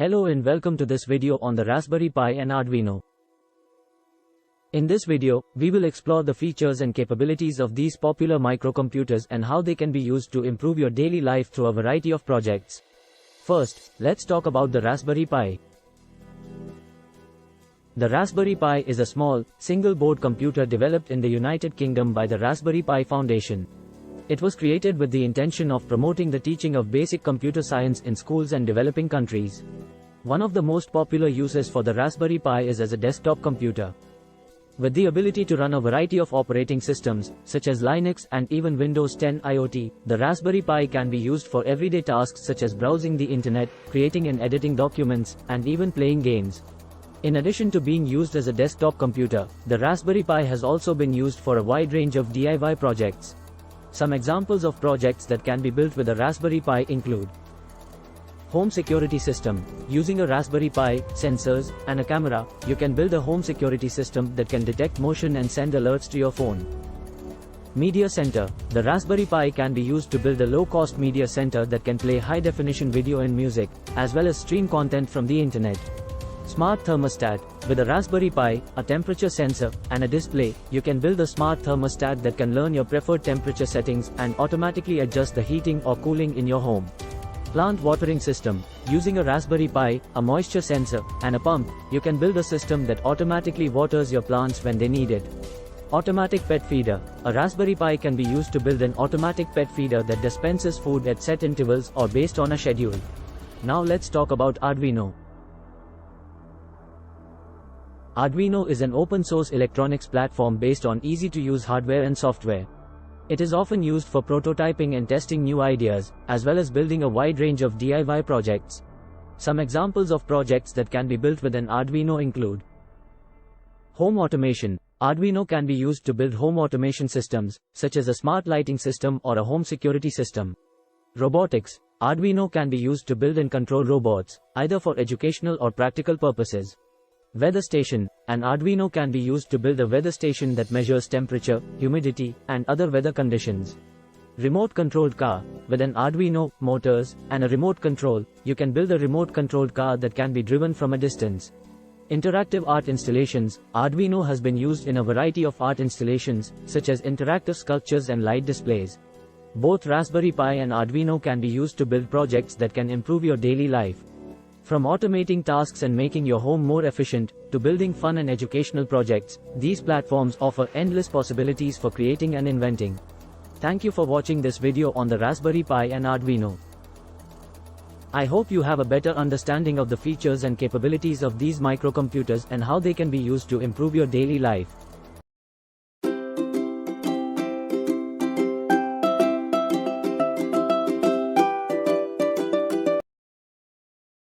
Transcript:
Hello and welcome to this video on the Raspberry Pi and Arduino. In this video, we will explore the features and capabilities of these popular microcomputers and how they can be used to improve your daily life through a variety of projects. First, let's talk about the Raspberry Pi. The Raspberry Pi is a small, single-board computer developed in the United Kingdom by the Raspberry Pi Foundation. It was created with the intention of promoting the teaching of basic computer science in schools and developing countries. One of the most popular uses for the Raspberry Pi is as a desktop computer. With the ability to run a variety of operating systems, such as Linux and even Windows 10 IoT, the Raspberry Pi can be used for everyday tasks such as browsing the internet, creating and editing documents, and even playing games. In addition to being used as a desktop computer, the Raspberry Pi has also been used for a wide range of DIY projects. Some examples of projects that can be built with a Raspberry Pi include home security system. Using a Raspberry Pi, sensors, and a camera, you can build a home security system that can detect motion and send alerts to your phone. Media center. The Raspberry Pi can be used to build a low-cost media center that can play high-definition video and music, as well as stream content from the internet. Smart thermostat. With a Raspberry Pi, a temperature sensor, and a display, you can build a smart thermostat that can learn your preferred temperature settings and automatically adjust the heating or cooling in your home. Plant watering system. Using a Raspberry Pi, a moisture sensor, and a pump, you can build a system that automatically waters your plants when they need it. Automatic pet feeder. A Raspberry Pi can be used to build an automatic pet feeder that dispenses food at set intervals or based on a schedule. Now let's talk about Arduino. Arduino is an open-source electronics platform based on easy-to-use hardware and software. It is often used for prototyping and testing new ideas, as well as building a wide range of DIY projects. Some examples of projects that can be built with an Arduino include home automation. Arduino can be used to build home automation systems, such as a smart lighting system or a home security system. Robotics. Arduino can be used to build and control robots, either for educational or practical purposes. Weather station. An Arduino can be used to build a weather station that measures temperature, humidity, and other weather conditions. Remote-controlled car. With an Arduino, motors, and a remote control, you can build a remote-controlled car that can be driven from a distance. Interactive art installations. Arduino has been used in a variety of art installations, such as interactive sculptures and light displays. Both Raspberry Pi and Arduino can be used to build projects that can improve your daily life. From automating tasks and making your home more efficient, to building fun and educational projects, these platforms offer endless possibilities for creating and inventing. Thank you for watching this video on the Raspberry Pi and Arduino. I hope you have a better understanding of the features and capabilities of these microcomputers and how they can be used to improve your daily life.